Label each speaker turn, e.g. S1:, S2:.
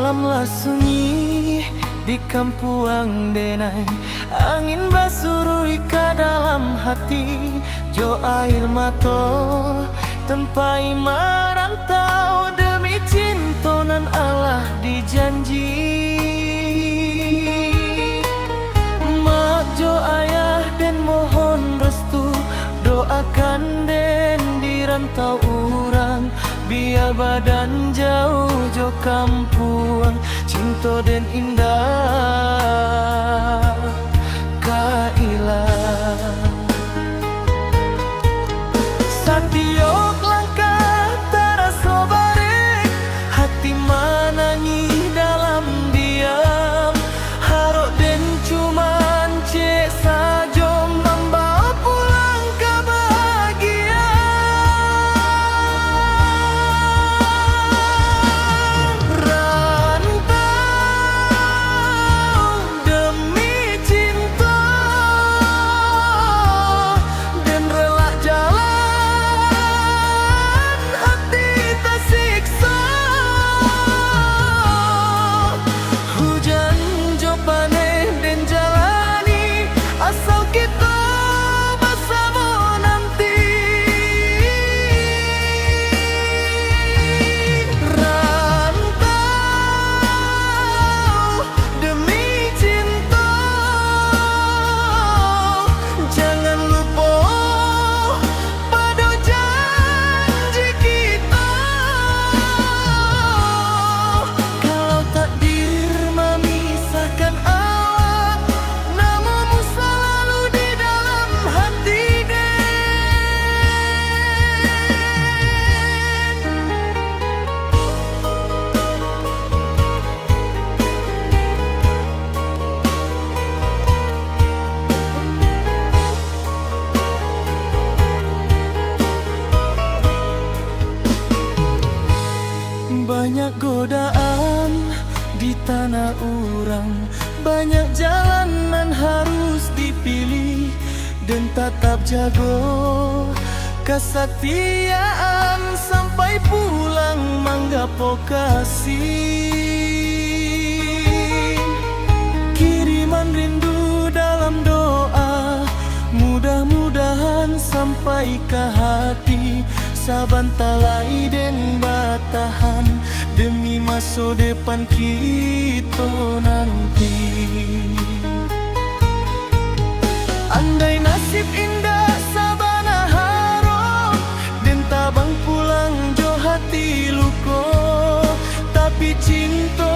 S1: Malamlah sunyi di kampuang denai, angin basurui ke dalam hati. Jo air mato tempai merantau, demi cinta nan Allah dijanji. Mak jo ayah dan mohon restu, doakan den di rantau urang, biar badan jauh jo kampuang, cinta den indah kailah. Satiok langkah terasa barek, hati menangi dalam diam. Harok den cuman cek saja membawa pulang kebahagiaan. Rantau demi cinta, dan rela jalan hati tersiksa. Hujan jo panen dan jalani, asal kita bersama nanti. Rantau demi cinta, jangan lupa pada janji kita. Kalau takdir memisahkan awak, namamu selalu di dalam hati den. Banyak godaan di tanah orang, banyak jalanan harus dipilih, dan tetap jago kesetiaan sampai pulang menggapo kasih. Kiriman rindu dalam doa, mudah-mudahan sampai ke hati. Saban talai dan batahan, demi masa depan kita nanti. Andai nasib indah sabana harap, dan tabang pulang jo hati luko, tapi cinta